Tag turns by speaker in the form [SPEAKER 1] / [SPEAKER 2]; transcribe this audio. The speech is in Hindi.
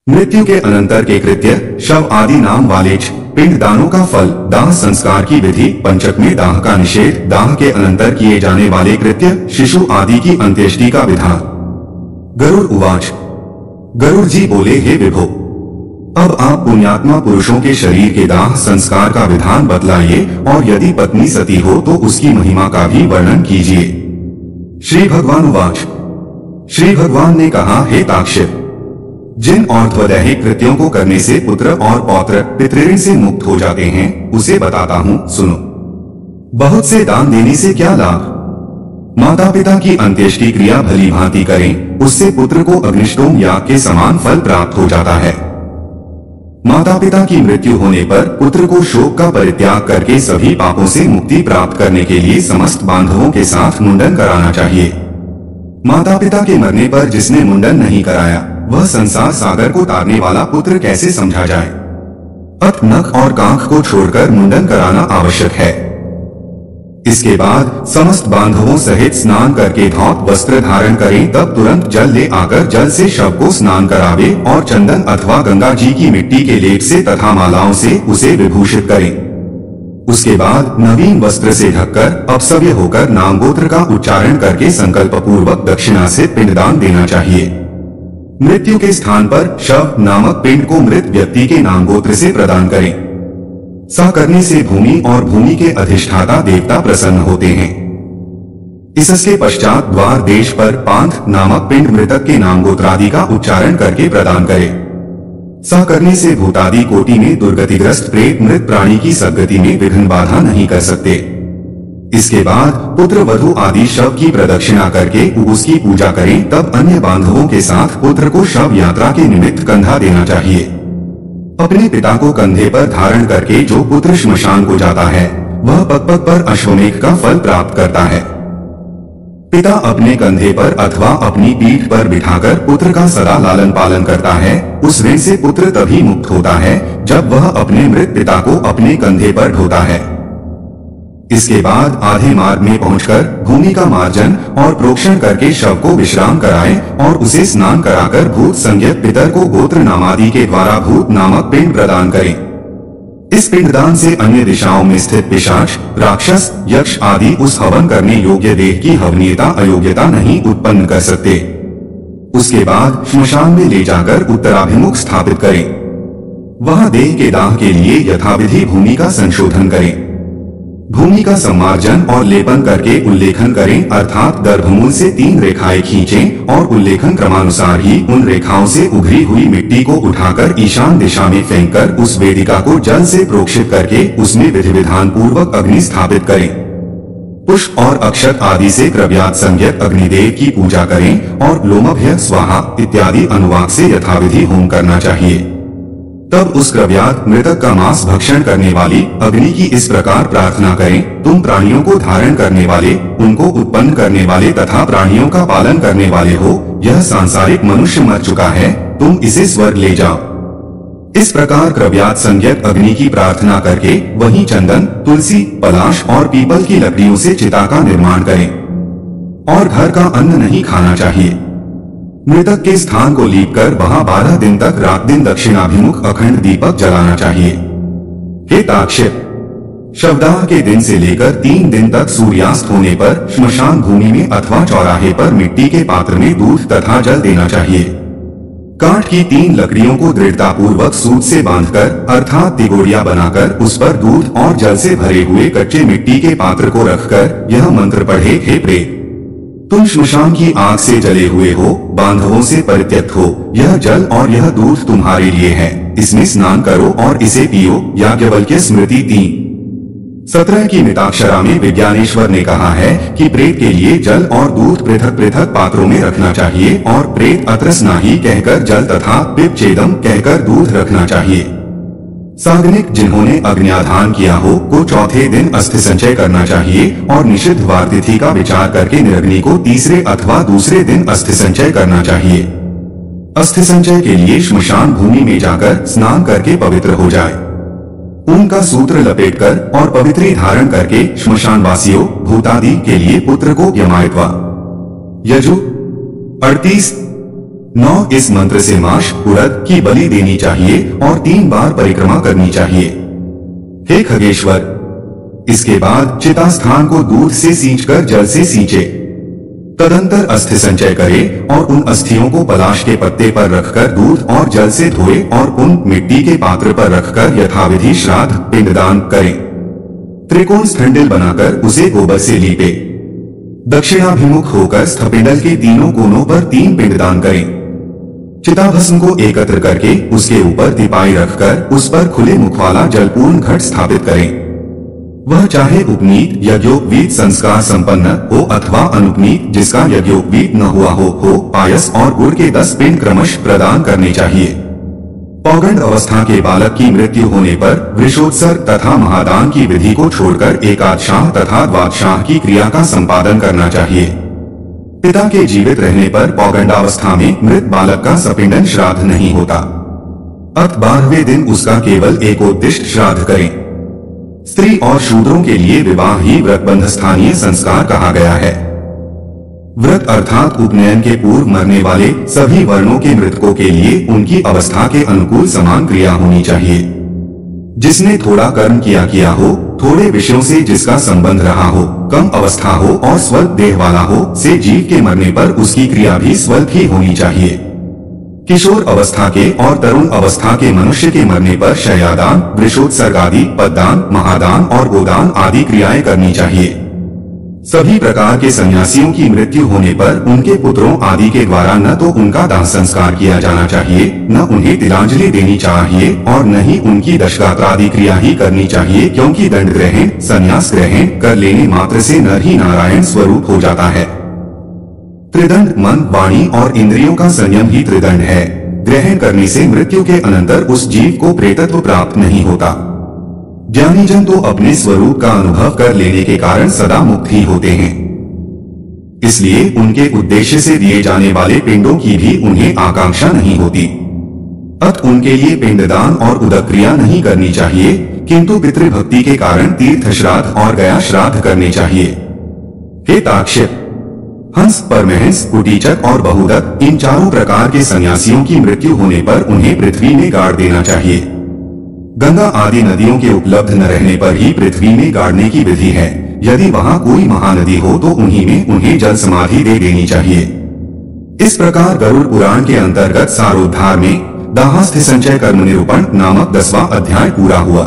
[SPEAKER 1] मृत्यु के अनंतर के कृत्य, शव आदि नाम वाले पिंड दानों का फल, दाह संस्कार की विधि, पंचक में दाह का निषेध, दाह के अनंतर किए जाने वाले कृत्य, शिशु आदि की अंत्येष्टि का विधान। गरुड़ उवाच। गरुड़ जी बोले, हे विभो, अब आप पुण्यात्मा पुरुषों के शरीर के दाह संस्कार का विधान बतलाइए, और यदि पत्नी सती हो तो उसकी महिमा का भी वर्णन कीजिए। श्री भगवान उवाच। श्री भगवान ने कहा, हे ताक्षिप, जिन और्ध्वदैहिक कृत्यों को करने से पुत्र और पौत्र पितृऋण से मुक्त हो जाते हैं, उसे बताता हूँ, सुनो। बहुत से दान देने से क्या लाभ? माता पिता की अंत्येष्टि क्रिया भली भांति करें, उससे पुत्र को अग्निष्टोम याग के समान फल प्राप्त हो जाता है। माता पिता की मृत्यु होने पर पुत्र को शोक का परित्याग करके सभी पापों से मुक्ति प्राप्त करने के लिए समस्त बांधवों के साथ मुंडन कराना चाहिए। माता पिता के मरने पर जिसने मुंडन नहीं कराया, वह संसार सागर को तारने वाला पुत्र कैसे समझा जाए? अत नख और कांख को छोड़कर मुंडन कराना आवश्यक है। इसके बाद समस्त बांधवों सहित स्नान करके धौत वस्त्र धारण करें, तब तुरंत जल ले आकर जल से शव को स्नान करावे और चंदन अथवा गंगा जी की मिट्टी के लेप से तथा मालाओं से उसे विभूषित करें। उसके बाद नवीन वस्त्र से ढककर अपसव्य होकर नामगोत्र का उच्चारण करके संकल्प पूर्वक दक्षिणा से पिंडदान देना चाहिए। मृत्यु के स्थान पर शव नामक पिंड को मृत व्यक्ति के नामगोत्र से प्रदान करें। सा करने से भूमि और भूमि के अधिष्ठाता देवता प्रसन्न होते हैं। इसके पश्चात द्वार देश पर पांथ नामक पिंड मृतक के नामगोत्रादि का उच्चारण करके प्रदान करें। सा करने से भूतादि कोटि में दुर्गतिग्रस्त प्रेत मृत प्राणी की सद्गति में विघ्न बाधा नहीं कर सकते। इसके बाद पुत्र वधु आदि शव की प्रदक्षिणा करके उसकी पूजा करें, तब अन्य बांधवों के साथ पुत्र को शव यात्रा के निमित्त कंधा देना चाहिए। अपने पिता को कंधे पर धारण करके जो पुत्र श्मशान को जाता है, वह पग पग पर अश्वमेघ का फल प्राप्त करता है। पिता अपने कंधे पर अथवा अपनी पीठ पर बिठाकर पुत्र का सदा लालन पालन करता है। उस ऋण से पुत्र तभी मुक्त होता है जब वह अपने मृत पिता को अपने कंधे पर ढोता है। इसके बाद आधे मार्ग में पहुंचकर भूमि का मार्जन और प्रोक्षण करके शव को विश्राम कराएं और उसे स्नान कराकर भूत संज्ञक पितर को गोत्र नामादि के द्वारा भूत नामक पिंड प्रदान करें। इस पिंडदान से अन्य दिशाओं में स्थित पिशाच, राक्षस, यक्ष आदि उस हवन करने योग्य देह की हवनीयता अयोग्यता नहीं उत्पन्न कर सकते। उसके बाद श्मशान में ले जाकर उत्तराभिमुख स्थापित करें। वहां देह के दाह के लिए यथाविधि भूमि का संशोधन करें। भूमि का सम्मार्जन और लेपन करके उल्लेखन करें, अर्थात गर्भमूल से 3 रेखाएं खींचें और उल्लेखन क्रमानुसार ही उन रेखाओं से उभरी हुई मिट्टी को उठाकर ईशान दिशा में फेंककर उस वेदिका को जल से प्रोक्षित करके उसमें विधि विधान पूर्वक अग्नि स्थापित करें। पुष्प और अक्षत आदि से क्रव्यात संज्ञक अग्निदेव की पूजा करें और लोमभ्य स्वाहा इत्यादि अनुवाक से यथाविधि होम करना चाहिए। तब उस क्रव्यात मृतक का मांस भक्षण करने वाली अग्नि की इस प्रकार प्रार्थना करें, तुम प्राणियों को धारण करने वाले, उनको उत्पन्न करने वाले तथा प्राणियों का पालन करने वाले हो, यह सांसारिक मनुष्य मर चुका है, तुम इसे स्वर्ग ले जाओ। इस प्रकार क्रव्यात संज्ञक अग्नि की प्रार्थना करके वहीं चंदन, तुलसी, पलाश और पीपल की लकड़ियों से चिता का निर्माण करें और घर का अन्न नहीं खाना चाहिए। मृतक के स्थान को लीपकर वहां 12 दिन तक रात दिन दक्षिणाभिमुख अखंड दीपक जलाना चाहिए। हे ताक्षिप, शवदाह के दिन से लेकर 3 दिन तक सूर्यास्त होने पर श्मशान भूमि में अथवा चौराहे पर मिट्टी के पात्र में दूध तथा जल देना चाहिए। काठ की 3 लकड़ियों को दृढ़ता पूर्वक सूत से बांधकर अर्थात तिगोड़िया बनाकर उस पर दूध और जल से भरे हुए कच्चे मिट्टी के पात्र को रखकर यह मंत्र पढ़े, हे प्रेत, तुम श्मशान की आग से जले हुए हो, बांधवों से परित्यक्त हो, यह जल और यह दूध तुम्हारे लिए है, इसमें स्नान करो और इसे पियो। याज्ञवल्क्य स्मृति 3:17 की मिताक्षरा में विज्ञानेश्वर ने कहा है कि प्रेत के लिए जल और दूध पृथक पृथक पात्रों में रखना चाहिए और प्रेत अत्रस्नाही कहकर जल तथा पिपचेदम कहकर दूध रखना चाहिए। साग्निक जिन्होंने अग्न्याधान किया हो को चौथे दिन अस्थि संचय करना चाहिए और निषिद्ध वार तिथि का विचार करके निरग्नि को तीसरे अथवा दूसरे दिन अस्थि संचय करना चाहिए। अस्थि संचय के लिए श्मशान भूमि में जाकर स्नान करके पवित्र हो जाए। ऊन का सूत्र लपेटकर और पवित्री धारण करके श्मशान वासियों भूतादि के लिए पुत्र को यमायत्वा यजु 38 9 इस मंत्र से माश उड़द की बलि देनी चाहिए और 3 बार परिक्रमा करनी चाहिए। हे खगेश्वर, इसके बाद चिता स्थान को दूध से सींचकर जल से सींचे। तदंतर अस्थि संचय करें और उन अस्थियों को पलाश के पत्ते पर रखकर दूध और जल से धोए और उन मिट्टी के पात्र पर रखकर यथाविधि श्राद्ध पिंडदान करें। त्रिकोण स्थंडिल बनाकर उसे गोबर से लीपे। दक्षिणाभिमुख होकर स्थपिंडल के तीनों कोनों पर 3 पिंडदान करें। चिताभस्म को एकत्र करके उसके ऊपर तिपाई रखकर उस पर खुले मुख वाला जलपूर्ण घट स्थापित करें। वह चाहे उपनीत यज्ञोपवीत संस्कार संपन्न हो अथवा अनुपनीत जिसका यज्ञोपवीत न हुआ हो पायस और गुड़ के 10 पिंड क्रमश प्रदान करने चाहिए। पौगंड अवस्था के बालक की मृत्यु होने पर वृषोत्सर्ग तथा महादान की विधि को छोड़कर एकादशाह तथा द्वादशाह की क्रिया का संपादन करना चाहिए। पिता के जीवित रहने पर पौगंडावस्था में मृत बालक का सपिंडन श्राद्ध नहीं होता। अत 12वें दिन उसका केवल एकोद्दिष्ट श्राद्ध करें। स्त्री और शूद्रों के लिए विवाह ही व्रतबंध स्थानीय संस्कार कहा गया है। व्रत अर्थात उपनयन के पूर्व मरने वाले सभी वर्णों के मृतकों के लिए उनकी अवस्था के अनुकूल समान क्रिया होनी चाहिए। जिसने थोड़ा कर्म किया हो, थोड़े विषयों से जिसका संबंध रहा हो, कम अवस्था हो और स्वल्प देह वाला हो, से जीव के मरने पर उसकी क्रिया भी स्वल्प ही होनी चाहिए। किशोर अवस्था के और तरुण अवस्था के मनुष्य के मरने पर शय्यादान, वृषोत्सर्ग आदि, पददान, महादान और गोदान आदि क्रियाएं करनी चाहिए। सभी प्रकार के सन्यासियों की मृत्यु होने पर उनके पुत्रों आदि के द्वारा न तो उनका दाह संस्कार किया जाना चाहिए, न उन्हें तिलांजलि देनी चाहिए और न ही उनकी दशगात्र आदि क्रिया ही करनी चाहिए, क्योंकि दंड ग्रहण, संन्यास ग्रहण कर लेने मात्र से नर ही नारायण स्वरूप हो जाता है। त्रिदंड मन, वाणी और इंद्रियों का संयम ही त्रिदंड है। ग्रहण करने से मृत्यु के अनंतर उस जीव को प्रेतत्व प्राप्त नहीं होता। ज्ञानी जन तो अपने स्वरूप का अनुभव कर लेने के कारण सदा मुक्त ही होते हैं। इसलिए उनके उद्देश्य से दिए जाने वाले पिंडों की भी उन्हें आकांक्षा नहीं होती। अत उनके लिए पिंडदान और उदक क्रिया नहीं करनी चाहिए, किंतु पितृभक्ति के कारण तीर्थ श्राद्ध और गया श्राद्ध करने चाहिए। हे ताक्ष्य, हंस, परमहंस, कुटीचक और बहुदत्त, इन चारों प्रकार के सन्यासियों की मृत्यु होने पर उन्हें पृथ्वी में गाड़ देना चाहिए। गंगा आदि नदियों के उपलब्ध न रहने पर ही पृथ्वी में गाड़ने की विधि है। यदि वहाँ कोई महानदी हो तो उन्हीं में उन्हें जल समाधि दे देनी चाहिए। इस प्रकार गरुड़ पुराण के अंतर्गत सारोद्धार में दाहास्थि संचय कर्म निरूपण नामक 10वां अध्याय पूरा हुआ।